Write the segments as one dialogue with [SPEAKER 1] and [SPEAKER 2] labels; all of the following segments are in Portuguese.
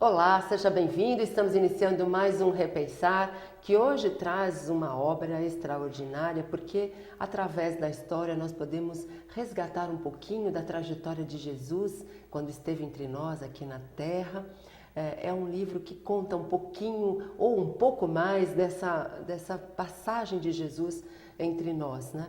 [SPEAKER 1] Olá, seja bem-vindo. Estamos iniciando mais um Repensar, que hoje traz uma obra extraordinária, porque através da história nós podemos resgatar um pouquinho da trajetória de Jesus quando esteve entre nós aqui na Terra. É um livro que conta um pouquinho ou um pouco mais dessa passagem de Jesus entre nós, né?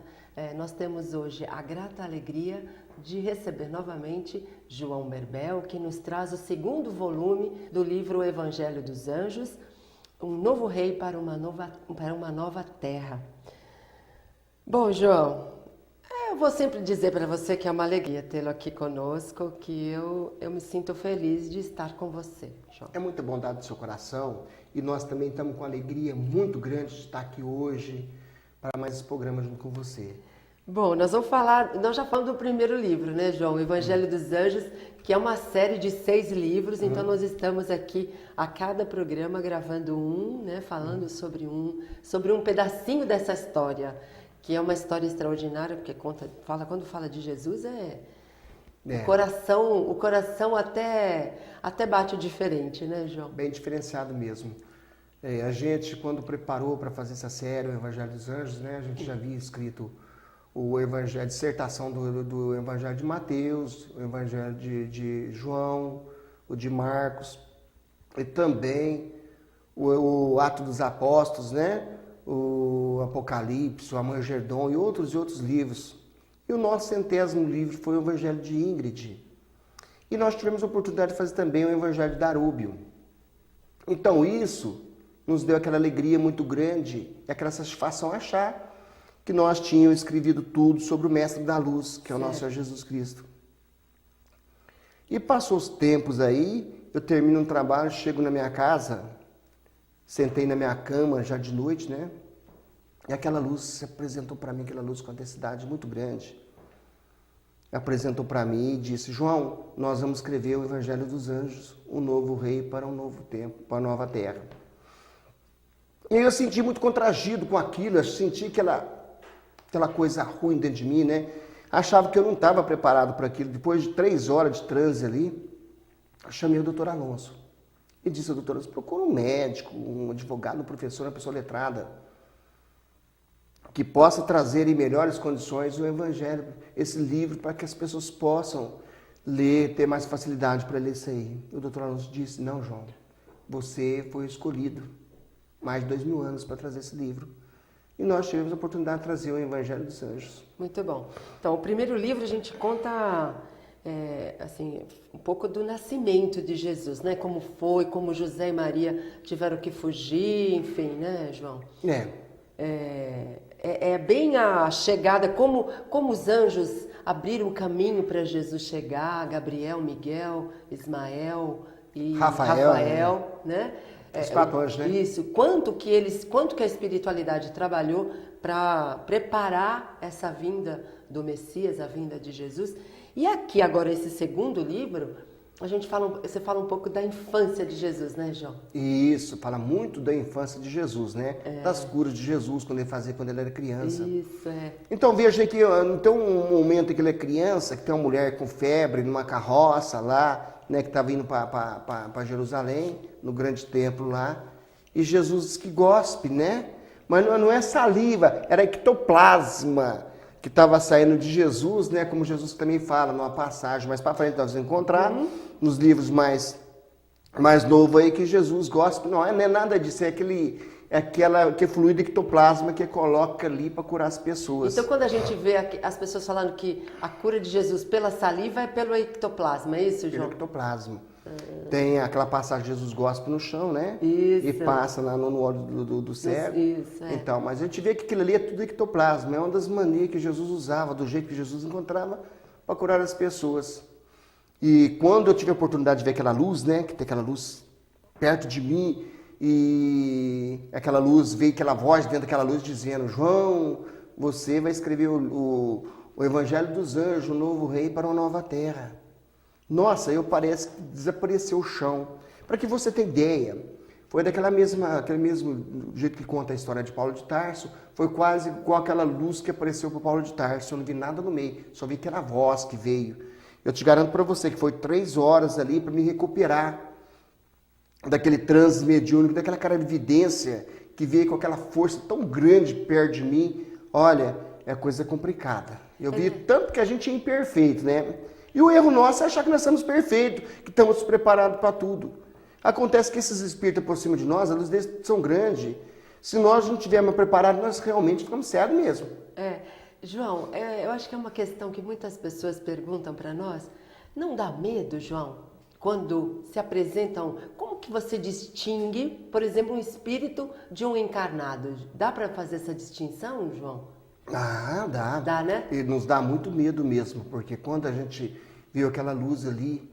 [SPEAKER 1] Nós temos hoje a grata alegria de receber novamente João Berbel, que nos traz o segundo volume do livro O Evangelho dos Anjos, um novo rei para uma nova terra. Bom, João, eu vou sempre dizer para você que é uma alegria tê-lo aqui conosco, que eu me sinto feliz de estar com você, João.
[SPEAKER 2] É muita bondade do seu coração e nós também estamos com alegria muito grande de estar aqui hoje para mais esse programa junto com você.
[SPEAKER 1] Bom, nós já falamos do primeiro livro, né, João? O Evangelho dos Anjos, que é uma série de 6 livros, então nós estamos aqui a cada programa gravando um, né, falando sobre um pedacinho dessa história, que é uma história extraordinária, porque quando fala de Jesus o coração até bate diferente, né, João?
[SPEAKER 2] Bem diferenciado mesmo. A gente, quando preparou para fazer essa série, o Evangelho dos Anjos, né, a gente já havia escrito a dissertação do Evangelho de Mateus, o Evangelho de João, o de Marcos, e também o Ato dos Apóstolos, né? O Apocalipse, o Amangeddon e outros livros. E o nosso 100º livro foi o Evangelho de Ingrid. E nós tivemos a oportunidade de fazer também o Evangelho de Darúbio. Então isso nos deu aquela alegria muito grande e aquela satisfação achar que nós tínhamos escrevido tudo sobre o Mestre da Luz, que é o nosso Senhor Jesus Cristo. E passou os tempos aí, eu termino um trabalho, chego na minha casa, sentei na minha cama já de noite, né? E aquela luz se apresentou para mim, aquela luz com uma intensidade muito grande. Apresentou para mim e disse: João, nós vamos escrever o Evangelho dos Anjos, um novo rei para um novo tempo, para uma nova terra. E eu senti muito contragido com aquilo, eu senti aquela coisa ruim dentro de mim, né? Achava que eu não estava preparado para aquilo. Depois de 3 horas de transe ali, eu chamei o doutor Alonso. E disse ao doutor Alonso: procura um médico, um advogado, um professor, uma pessoa letrada, que possa trazer em melhores condições o Evangelho, esse livro, para que as pessoas possam ler, ter mais facilidade para ler isso aí. O doutor Alonso disse: não, João, você foi escolhido mais de 2000 anos para trazer esse livro. E nós tivemos a oportunidade de trazer o Evangelho dos Anjos.
[SPEAKER 1] Muito bom. Então, o primeiro livro a gente conta um pouco do nascimento de Jesus, né? Como foi, como José e Maria tiveram que fugir, enfim, né, João? É bem a chegada, como os anjos abriram o caminho para Jesus chegar, Gabriel, Miguel, Ismael e Rafael, né?
[SPEAKER 2] Os 4 anjos, né?
[SPEAKER 1] Isso. Quanto que a espiritualidade trabalhou para preparar essa vinda do Messias, a vinda de Jesus. E aqui agora esse segundo livro, você fala um pouco da infância de Jesus, né, João?
[SPEAKER 2] Isso, fala muito da infância de Jesus, né? Das curas de Jesus quando ele era criança.
[SPEAKER 1] Isso,
[SPEAKER 2] Então veja que tem um momento em que ele é criança, que tem uma mulher com febre numa carroça lá, né, que estava indo para Jerusalém, no grande templo lá, e Jesus diz que gospe, né? Mas não é saliva, era ectoplasma que estava saindo de Jesus, né? Como Jesus também fala numa passagem mais para frente, nós vamos encontrar nos livros mais novos aí, que Jesus gospe. Não é nada disso, é aquele fluido ectoplasma que coloca ali para curar as pessoas.
[SPEAKER 1] Então, quando a gente vê as pessoas falando que a cura de Jesus pela saliva é pelo ectoplasma, é isso, João?
[SPEAKER 2] Pelo ectoplasma. Tem aquela passagem de Jesus gospe no chão, né?
[SPEAKER 1] Isso.
[SPEAKER 2] E passa lá no olho do cego.
[SPEAKER 1] Isso,
[SPEAKER 2] Então, mas a gente vê que aquilo ali é tudo ectoplasma. É uma das manias que Jesus usava, do jeito que Jesus encontrava para curar as pessoas. E quando eu tive a oportunidade de ver aquela luz, né? Que tem aquela luz perto de mim, e aquela luz, veio aquela voz dentro daquela luz dizendo: João, você vai escrever o Evangelho dos Anjos, o novo rei para uma nova terra. Nossa, parece que desapareceu o chão. Para que você tenha ideia, foi aquele mesmo jeito que conta a história de Paulo de Tarso, foi quase igual aquela luz que apareceu para Paulo de Tarso. Eu não vi nada no meio, só vi aquela voz que veio. Eu te garanto para você que foi 3 horas ali para me recuperar daquele transe mediúnico, daquela clarividência que veio com aquela força tão grande perto de mim, olha, é coisa complicada. Eu vi tanto que a gente é imperfeito, né? E o erro nosso é achar que nós somos perfeitos, que estamos preparados para tudo. Acontece que esses espíritos por cima de nós, a luz deles são grandes. Se nós não estivermos preparados, nós realmente ficamos cegos mesmo.
[SPEAKER 1] João, eu acho que é uma questão que muitas pessoas perguntam para nós. Não dá medo, João, quando se apresentam, como que você distingue, por exemplo, um espírito de um encarnado? Dá para fazer essa distinção, João?
[SPEAKER 2] Ah, dá.
[SPEAKER 1] Dá, né?
[SPEAKER 2] E nos dá muito medo mesmo, porque quando a gente viu aquela luz ali,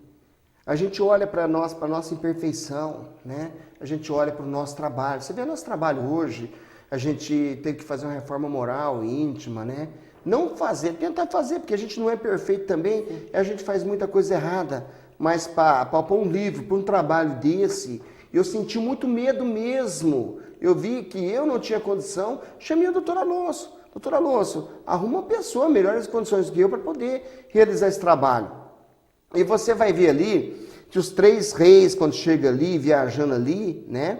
[SPEAKER 2] a gente olha para nós, para nossa imperfeição, né? A gente olha para o nosso trabalho. Você vê nosso trabalho hoje, a gente tem que fazer uma reforma moral, íntima, né? Não fazer, tentar fazer, porque a gente não é perfeito também, a gente faz muita coisa errada. Mas para um livro, para um trabalho desse, eu senti muito medo mesmo. Eu vi que eu não tinha condição, chamei o doutor Alonso. Doutor Alonso, arruma uma pessoa melhores condições que eu para poder realizar esse trabalho. E você vai ver ali que os 3 reis, quando chegam ali, viajando ali, né,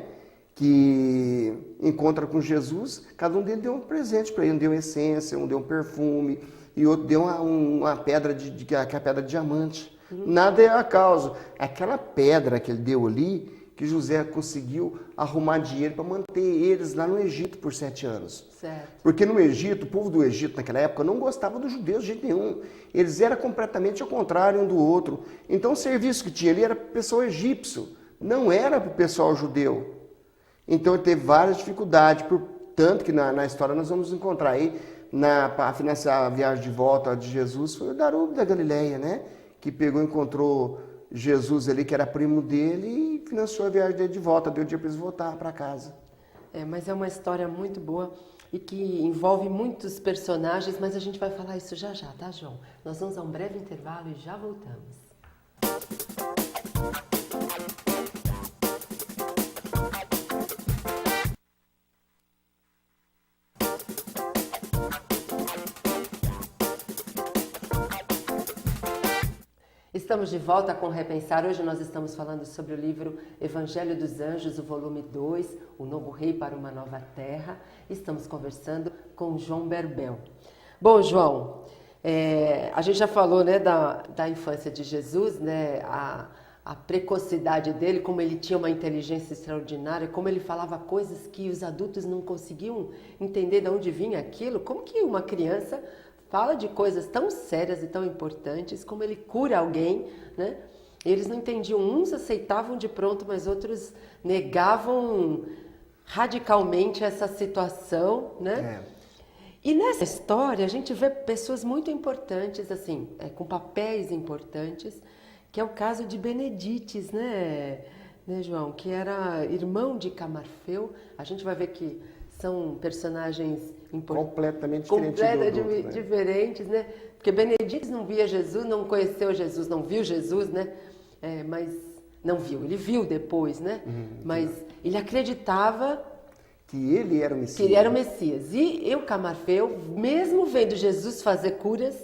[SPEAKER 2] que encontra com Jesus, cada um deles deu um presente para ele. Um deu essência, um deu um perfume, e outro deu uma pedra, que é a pedra de diamante. Nada é a causa. Aquela pedra que ele deu ali, que José conseguiu arrumar dinheiro para manter eles lá no Egito por 7 anos.
[SPEAKER 1] Certo.
[SPEAKER 2] Porque no Egito, o povo do Egito naquela época não gostava dos judeus de jeito nenhum. Eles eram completamente ao contrário um do outro. Então o serviço que tinha ali era para o pessoal egípcio, não era para o pessoal judeu. Então ele teve várias dificuldades, tanto que na história nós vamos encontrar aí, para financiar a viagem de volta de Jesus, foi o Darube da Galileia, né? Que pegou e encontrou Jesus ali, que era primo dele, e financiou a viagem dele de volta, deu dia para eles voltar para casa.
[SPEAKER 1] Mas é uma história muito boa e que envolve muitos personagens, mas a gente vai falar isso já já, tá, João? Nós vamos a um breve intervalo e já voltamos. Estamos de volta com Repensar. Hoje nós estamos falando sobre o livro Evangelho dos Anjos, o volume 2, O Novo Rei para uma Nova Terra. Estamos conversando com João Berbel. Bom, João, a gente já falou, né, da infância de Jesus, né, a precocidade dele, como ele tinha uma inteligência extraordinária, como ele falava coisas que os adultos não conseguiam entender de onde vinha aquilo. Como que uma criança fala de coisas tão sérias e tão importantes, como ele cura alguém, né? Eles não entendiam, uns aceitavam de pronto, mas outros negavam radicalmente essa situação, né? E nessa história a gente vê pessoas muito importantes, assim, com papéis importantes, que é o caso de Benedites, né, João? Que era irmão de Camarfeu. A gente vai ver que são personagens
[SPEAKER 2] completamente
[SPEAKER 1] diferentes, né? Porque Benedites não via Jesus, não conheceu Jesus, não viu Jesus, né? Mas não viu, ele viu depois, né? Mas ele acreditava
[SPEAKER 2] que ele era o Messias.
[SPEAKER 1] Que ele era o Messias. E o Camarfeu, mesmo vendo Jesus fazer curas,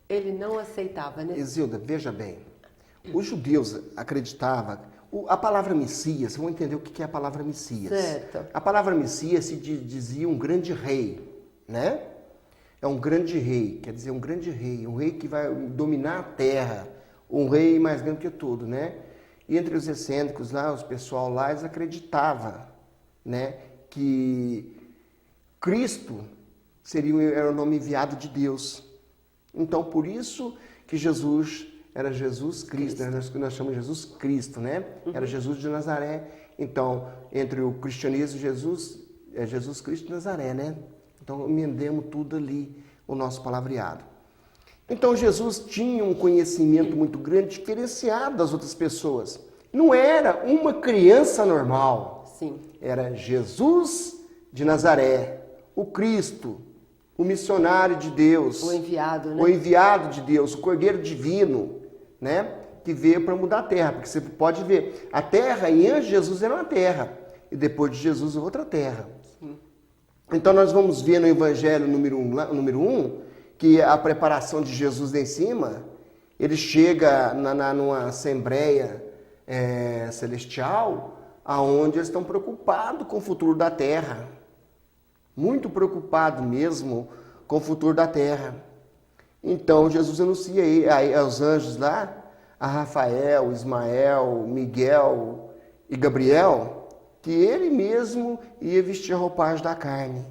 [SPEAKER 1] ele não aceitava, né?
[SPEAKER 2] Isilda, veja bem, os judeus acreditavam. A palavra Messias, vamos entender o que é a palavra Messias.
[SPEAKER 1] Certo.
[SPEAKER 2] A palavra Messias se dizia um grande rei, né? É um grande rei, quer dizer, um grande rei, um rei que vai dominar a terra, um rei mais grande que tudo, né? E entre os excêntricos lá, os pessoal lá, eles acreditavam, né, que Cristo era o nome enviado de Deus. Então, por isso que Jesus era Jesus Cristo, né? Nós chamamos de Jesus Cristo, né? Era Jesus de Nazaré. Então, entre o cristianismo e Jesus, é Jesus Cristo de Nazaré, né? Então, emendemos tudo ali, o nosso palavreado. Então, Jesus tinha um conhecimento muito grande, diferenciado das outras pessoas. Não era uma criança normal.
[SPEAKER 1] Sim.
[SPEAKER 2] Era Jesus de Nazaré, o Cristo, o missionário de Deus.
[SPEAKER 1] O enviado, né?
[SPEAKER 2] O enviado de Deus, o Cordeiro Divino, né? Que veio para mudar a terra. Porque você pode ver, a terra, e antes de Jesus era uma terra. E depois de Jesus, outra terra.
[SPEAKER 1] Sim.
[SPEAKER 2] Então, nós vamos ver no Evangelho número 1, que a preparação de Jesus lá em cima, ele chega numa assembleia celestial, aonde eles estão preocupados com o futuro da terra. Muito preocupado mesmo com o futuro da terra. Então Jesus anuncia aí aos anjos lá, a Rafael, Ismael, Miguel e Gabriel, que ele mesmo ia vestir a roupagem da carne.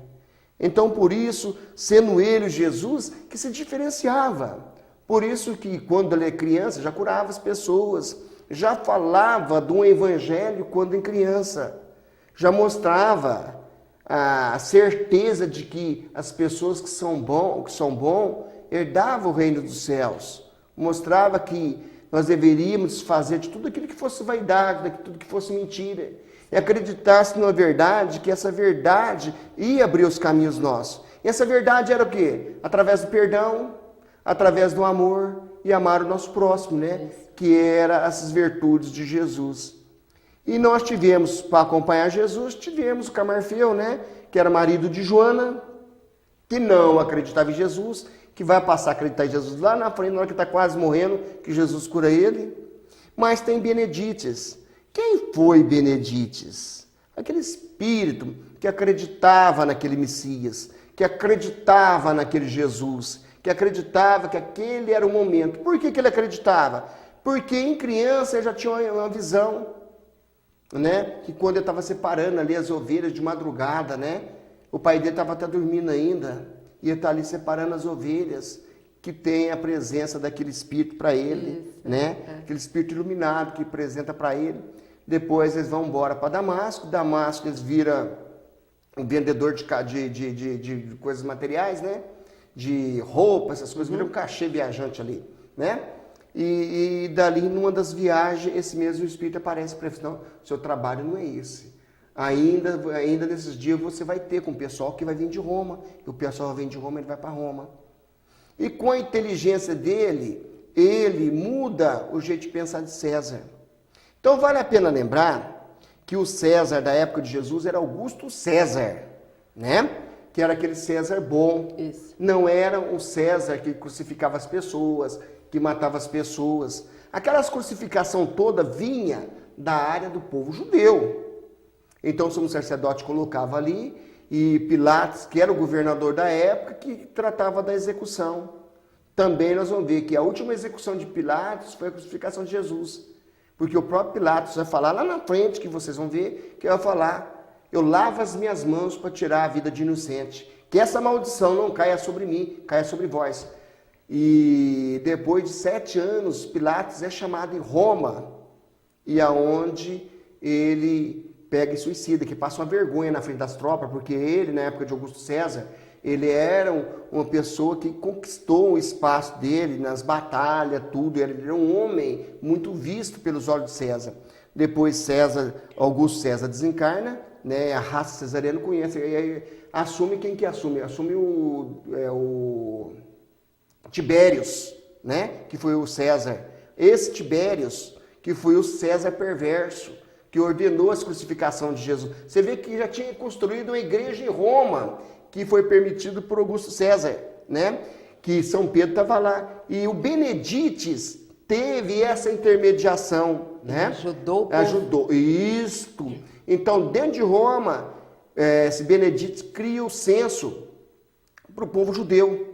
[SPEAKER 2] Então por isso, sendo ele Jesus, que se diferenciava. Por isso que quando ele é criança, já curava as pessoas, já falava do evangelho quando em criança, já mostrava a certeza de que as pessoas que são bons, herdavam o reino dos céus. Mostrava que nós deveríamos fazer de tudo aquilo que fosse vaidade, de tudo que fosse mentira. E acreditasse na verdade, que essa verdade ia abrir os caminhos nossos. E essa verdade era o quê? Através do perdão, através do amor e amar o nosso próximo, né? Que eram essas virtudes de Jesus. E nós tivemos, para acompanhar Jesus, tivemos o Camarfeu, né? Que era marido de Joana, que não acreditava em Jesus, que vai passar a acreditar em Jesus lá na frente, na hora que está quase morrendo, que Jesus cura ele. Mas tem Benedites. Quem foi Benedites? Aquele espírito que acreditava naquele Messias, que acreditava naquele Jesus, que acreditava que aquele era o momento. Por que ele acreditava? Porque em criança ele já tinha uma visão, né? Que quando ele estava separando ali as ovelhas de madrugada, né? O pai dele estava até dormindo ainda, e ele está ali separando as ovelhas, que tem a presença daquele espírito para ele, né? Aquele espírito iluminado que apresenta para ele. Depois eles vão embora para Damasco. Damasco eles viram um vendedor de coisas materiais, né? De roupa, essas coisas, viram um cachê viajante ali, né? E dali, numa das viagens, esse mesmo espírito aparece para ele: não, seu trabalho não é esse. Ainda nesses dias você vai ter com o pessoal que vai vir de Roma. E o pessoal vem de Roma, ele vai para Roma. E com a inteligência dele, ele muda o jeito de pensar de César. Então vale a pena lembrar que o César da época de Jesus era Augusto César, né? Que era aquele César bom. Isso. Não era um César que crucificava as pessoas, que matava as pessoas. Aquelas crucificação toda vinha da área do povo judeu. Então o sumo sacerdote colocava ali, e Pilatos, que era o governador da época, que tratava da execução. Também nós vamos ver que a última execução de Pilatos foi a crucificação de Jesus. Porque o próprio Pilatos vai falar lá na frente, que vocês vão ver, que vai falar: eu lavo as minhas mãos para tirar a vida de inocente. Que essa maldição não caia sobre mim, caia sobre vós. E depois de 7 anos, Pilatos é chamado em Roma, e aonde ele pega e suicida, que passa uma vergonha na frente das tropas, porque ele, na época de Augusto César, ele era uma pessoa que conquistou o espaço dele nas batalhas, tudo. Ele era um homem muito visto pelos olhos de César. Depois Augusto César desencarna, né? A raça cesariana conhece, e aí assume quem que assume? Assume o Tibérios, né? Que foi o César. Esse Tibérios, que foi o César perverso, que ordenou a crucificação de Jesus. Você vê que já tinha construído uma igreja em Roma, que foi permitido por Augusto César, né? Que São Pedro estava lá. E o Benedites teve essa intermediação, né?
[SPEAKER 1] Ajudou.
[SPEAKER 2] Ajudou. Isto. Então, dentro de Roma, esse Benedites cria o censo para o povo judeu.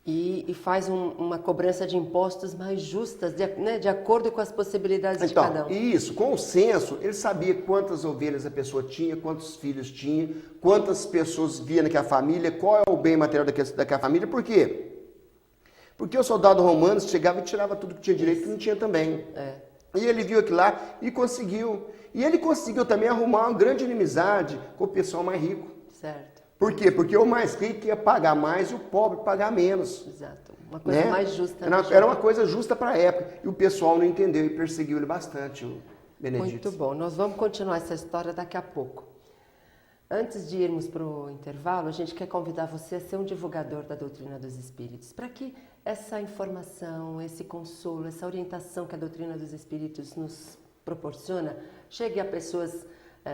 [SPEAKER 1] E faz uma cobrança de impostos mais justas, de acordo com as possibilidades de cada um.
[SPEAKER 2] Isso, com o censo, ele sabia quantas ovelhas a pessoa tinha, quantos filhos tinha, quantas pessoas via naquela família, qual é o bem material daquela família. Por quê? Porque o soldado romano chegava e tirava tudo que tinha direito, que não tinha também. E ele viu aquilo lá e conseguiu. E ele conseguiu também arrumar uma grande inimizade com o pessoal mais rico.
[SPEAKER 1] Certo.
[SPEAKER 2] Por quê? Porque o mais rico ia pagar mais e o pobre pagar menos.
[SPEAKER 1] Exato. Uma coisa mais justa.
[SPEAKER 2] Era uma coisa justa para a época. E o pessoal não entendeu e perseguiu ele bastante, o Benedito.
[SPEAKER 1] Muito bom. Nós vamos continuar essa história daqui a pouco. Antes de irmos para o intervalo, a gente quer convidar você a ser um divulgador da doutrina dos espíritos, para que essa informação, esse consolo, essa orientação que a doutrina dos espíritos nos proporciona chegue a pessoas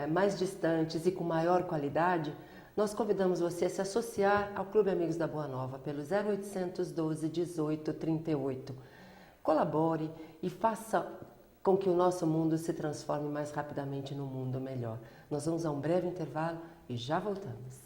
[SPEAKER 1] mais distantes e com maior qualidade. Nós convidamos você a se associar ao Clube Amigos da Boa Nova pelo 0800 12 18 38. Colabore e faça com que o nosso mundo se transforme mais rapidamente num mundo melhor. Nós vamos a um breve intervalo e já voltamos.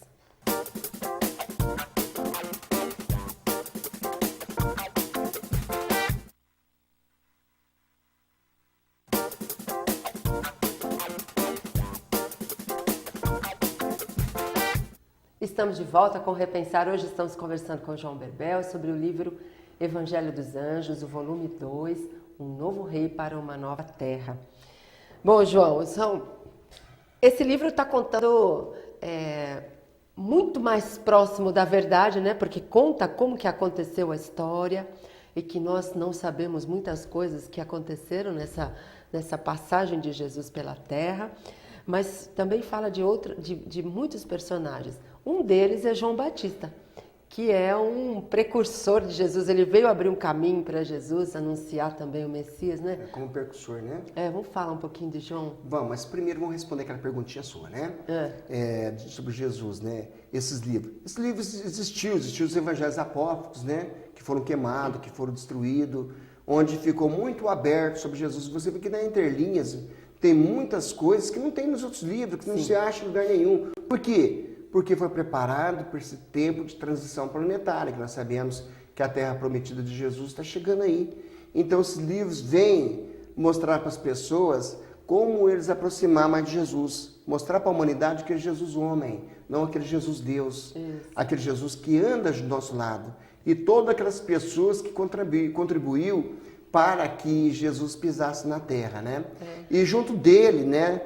[SPEAKER 1] Estamos de volta com o Repensar. Hoje estamos conversando com o João Berbel sobre o livro Evangelho dos Anjos, o volume 2, Um Novo Rei para uma Nova Terra. Bom, João, esse livro está contando muito mais próximo da verdade, né? Porque conta como que aconteceu a história e que nós não sabemos muitas coisas que aconteceram nessa passagem de Jesus pela Terra, mas também fala de muitos personagens. Um deles é João Batista, que é um precursor de Jesus. Ele veio abrir um caminho para Jesus, anunciar também o Messias, né?
[SPEAKER 2] Como precursor, né?
[SPEAKER 1] Vamos falar um pouquinho de João?
[SPEAKER 2] Vamos, mas primeiro vamos responder aquela perguntinha sua, né? Sobre Jesus, né? Esses livros existiam os evangelhos apócrifos, né? Que foram queimados, que foram destruídos, onde ficou muito aberto sobre Jesus. Você vê que na entrelinhas tem muitas coisas que não tem nos outros livros, que não se acha em lugar nenhum. Por quê? Porque foi preparado por esse tempo de transição planetária, que nós sabemos que a Terra Prometida de Jesus está chegando aí. Então, esses livros vêm mostrar para as pessoas como eles aproximar mais de Jesus, mostrar para a humanidade que é Jesus homem, não aquele Jesus Deus, aquele Jesus que anda do nosso lado. E todas aquelas pessoas que contribuiu para que Jesus pisasse na Terra, né? E junto dele, né?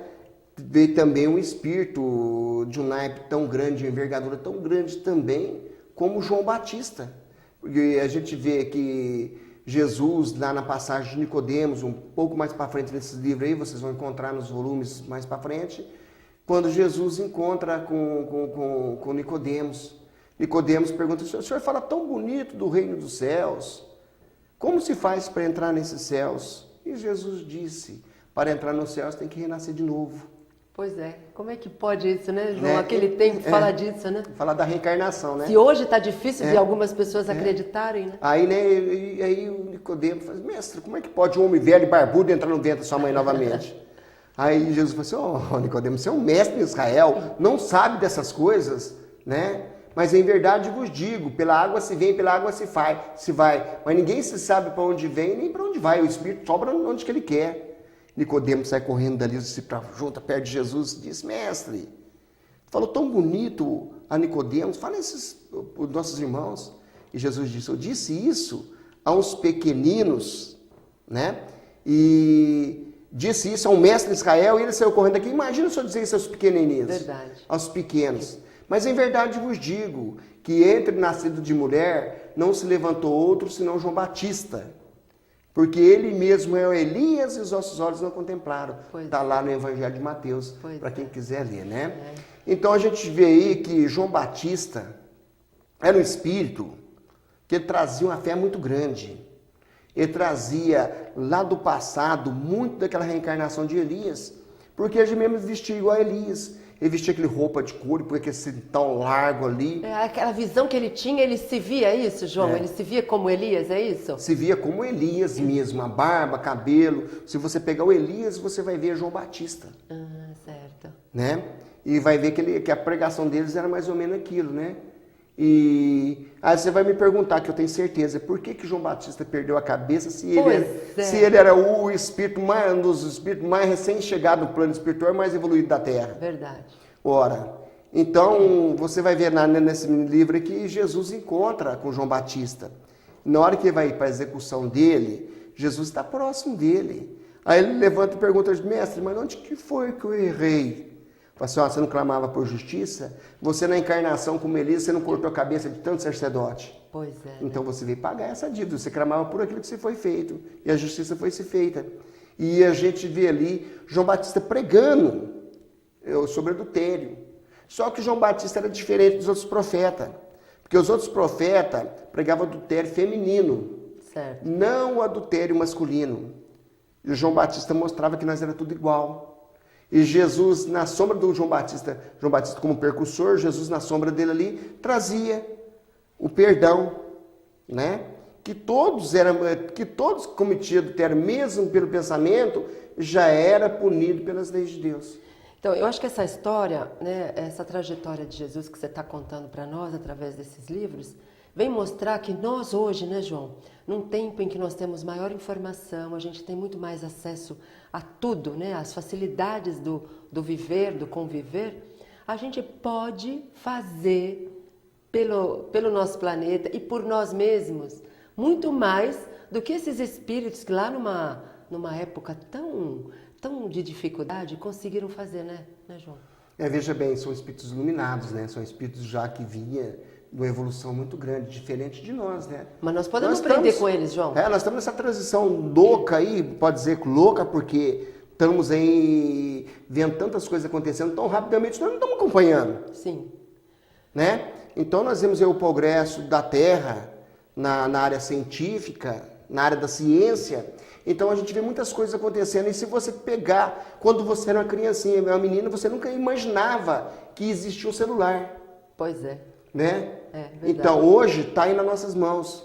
[SPEAKER 2] Veio também um espírito de um naipe tão grande, de envergadura tão grande também, como João Batista. Porque a gente vê que Jesus, lá na passagem de Nicodemos, um pouco mais para frente nesse livro aí, vocês vão encontrar nos volumes mais para frente, quando Jesus encontra com Nicodemos. Nicodemos pergunta: o senhor fala tão bonito do reino dos céus, como se faz para entrar nesses céus? E Jesus disse: para entrar nos céus tem que renascer de novo.
[SPEAKER 1] Pois é. Como é que pode isso, né, João? Aquele tempo fala disso, né?
[SPEAKER 2] Fala da reencarnação, né?
[SPEAKER 1] Se hoje está difícil de algumas pessoas acreditarem, né?
[SPEAKER 2] Aí, né, aí o Nicodemo fala: mestre, como é que pode um homem velho e barbudo entrar no ventre da sua mãe novamente? Aí Jesus falou assim: Nicodemo, você é um mestre em Israel, não sabe dessas coisas, né? Mas em verdade vos digo, pela água se vem, pela água se vai. Mas ninguém se sabe para onde vem nem para onde vai. O Espírito sobra onde que ele quer. Nicodemo sai correndo dali, se junta perto de Jesus e diz: mestre, falou tão bonito a Nicodemo, fala esses os nossos irmãos. E Jesus disse: eu disse isso a uns pequeninos, né? E disse isso a um mestre de Israel e ele saiu correndo aqui. Imagina se eu dizer isso aos pequenininhos.
[SPEAKER 1] Verdade.
[SPEAKER 2] Aos pequenos. Mas em verdade vos digo que entre nascido de mulher não se levantou outro senão João Batista. Porque ele mesmo é o Elias e os nossos olhos não contemplaram. Está lá no Evangelho de Mateus, para quem quiser ler, né? Então a gente vê aí que João Batista era um espírito que ele trazia uma fé muito grande. Ele trazia lá do passado muito daquela reencarnação de Elias. Porque ele mesmo vestia igual a Elias. Ele vestia aquele roupa de couro, porque aquele cintão largo ali.
[SPEAKER 1] Aquela visão que ele tinha, ele se via isso, João? Ele se via como Elias, é isso?
[SPEAKER 2] Se via como Elias mesmo, a barba, cabelo. Se você pegar o Elias, você vai ver João Batista.
[SPEAKER 1] Certo.
[SPEAKER 2] Né? E vai ver que a pregação deles era mais ou menos aquilo, né? E aí você vai me perguntar, que eu tenho certeza, por que João Batista perdeu a cabeça se ele era o espírito um dos espíritos mais recém-chegado no plano espiritual, mais evoluído da Terra?
[SPEAKER 1] Verdade.
[SPEAKER 2] Ora, então você vai ver nesse livro aqui, Jesus encontra com João Batista. Na hora que ele vai para a execução dele, Jesus está próximo dele. Aí ele levanta e pergunta: mestre, mas onde que foi que eu errei? Fala assim: você não clamava por justiça? Você na encarnação como Elias, você não cortou a cabeça de tanto sacerdote?
[SPEAKER 1] Pois é.
[SPEAKER 2] Então você veio pagar essa dívida. Você clamava por aquilo que você foi feito. E a justiça foi se feita. E a gente vê ali João Batista pregando sobre adultério. Só que João Batista era diferente dos outros profetas. Porque os outros profetas pregavam adultério feminino.
[SPEAKER 1] Certo.
[SPEAKER 2] Não o adultério masculino. E o João Batista mostrava que nós era tudo igual. E Jesus, na sombra do João Batista como precursor, Jesus na sombra dele ali, trazia o perdão, né? que todos cometiam adultério, mesmo pelo pensamento, já era punido pelas leis de Deus.
[SPEAKER 1] Então, eu acho que essa história, né, essa trajetória de Jesus que você está contando para nós através desses livros, vem mostrar que nós hoje, né, João, num tempo em que nós temos maior informação, a gente tem muito mais acesso a tudo, né, as facilidades do viver, do conviver, a gente pode fazer pelo nosso planeta e por nós mesmos muito mais do que esses espíritos que lá numa época tão de dificuldade conseguiram fazer, né João?
[SPEAKER 2] Veja bem, são espíritos iluminados, né? São espíritos já que vinham de uma evolução muito grande, diferente de nós, né?
[SPEAKER 1] Mas nós podemos aprender com eles, João.
[SPEAKER 2] Nós estamos nessa transição louca aí, pode dizer louca, porque estamos aí vendo tantas coisas acontecendo tão rapidamente, nós não estamos acompanhando.
[SPEAKER 1] Sim.
[SPEAKER 2] Né? Então nós vemos aí o progresso da Terra na área científica, na área da ciência. Então a gente vê muitas coisas acontecendo. E se você pegar, quando você era uma criancinha, uma menina, você nunca imaginava que existia um celular.
[SPEAKER 1] Pois é.
[SPEAKER 2] Né?
[SPEAKER 1] Verdade.
[SPEAKER 2] Então hoje está aí nas nossas mãos.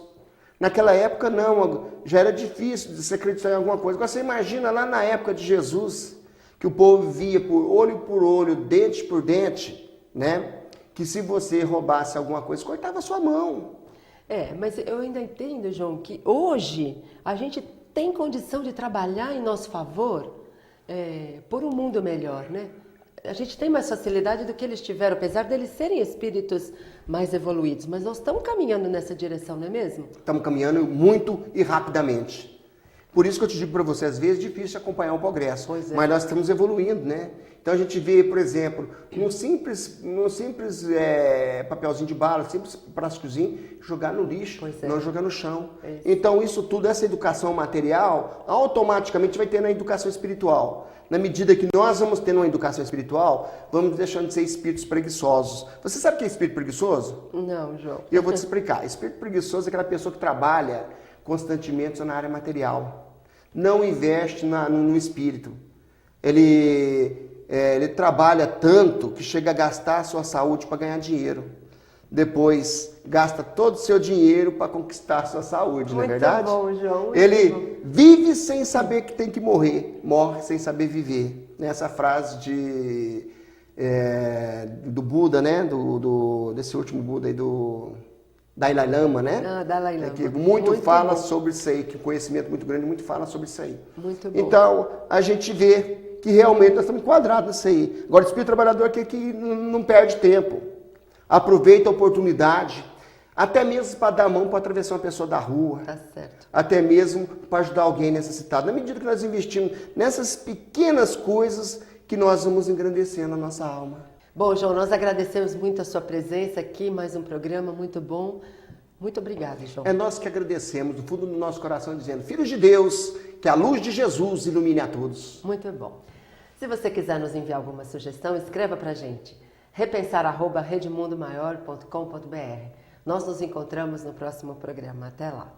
[SPEAKER 2] Naquela época não, já era difícil de se acreditar em alguma coisa. Agora você imagina lá na época de Jesus, que o povo via por olho, dente por dente, né? Que se você roubasse alguma coisa, cortava a sua mão.
[SPEAKER 1] Mas eu ainda entendo, João, que hoje a gente tem condição de trabalhar em nosso favor por um mundo melhor, né? A gente tem mais facilidade do que eles tiveram, apesar deles serem espíritos mais evoluídos, mas nós estamos caminhando nessa direção, não é mesmo?
[SPEAKER 2] Estamos caminhando muito e rapidamente. Por isso que eu te digo para você, às vezes é difícil acompanhar o progresso, mas nós estamos evoluindo, né? Então a gente vê, por exemplo, num simples papelzinho de bala, simples plásticozinho, jogar no lixo, não jogar no chão. Então isso tudo, essa educação material, automaticamente vai ter na educação espiritual. Na medida que nós vamos tendo uma educação espiritual, vamos deixando de ser espíritos preguiçosos. Você sabe o que é espírito preguiçoso?
[SPEAKER 1] Não, João.
[SPEAKER 2] E eu vou te explicar. Espírito preguiçoso é aquela pessoa que trabalha constantemente na área material. Não investe no espírito. Ele trabalha tanto que chega a gastar a sua saúde para ganhar dinheiro. Depois gasta todo o seu dinheiro para conquistar a sua saúde, não é verdade?
[SPEAKER 1] Muito bom, João.
[SPEAKER 2] Ele vive sem saber que tem que morrer, morre sem saber viver. Essa frase do Buda, né? Desse último Buda aí, do Dalai Lama, né?
[SPEAKER 1] Dalai Lama.
[SPEAKER 2] Que muito fala sobre isso aí, que conhecimento muito grande, muito fala sobre isso aí.
[SPEAKER 1] Muito bom.
[SPEAKER 2] Então, a gente vê que realmente nós estamos enquadrados nisso aí. Agora, o espírito trabalhador que não perde tempo, aproveita a oportunidade, até mesmo para dar a mão para atravessar uma pessoa da rua.
[SPEAKER 1] Tá certo.
[SPEAKER 2] Até mesmo para ajudar alguém necessitado. Na medida que nós investimos nessas pequenas coisas, que nós vamos engrandecendo a nossa alma.
[SPEAKER 1] Bom, João, nós agradecemos muito a sua presença aqui, mais um programa muito bom. Muito obrigada, João.
[SPEAKER 2] É nós que agradecemos, do fundo do nosso coração, dizendo: filhos de Deus, que a luz de Jesus ilumine a todos.
[SPEAKER 1] Muito bom. Se você quiser nos enviar alguma sugestão, escreva para a gente. repensar@redemundomaior.com.br. Nós nos encontramos no próximo programa. Até lá.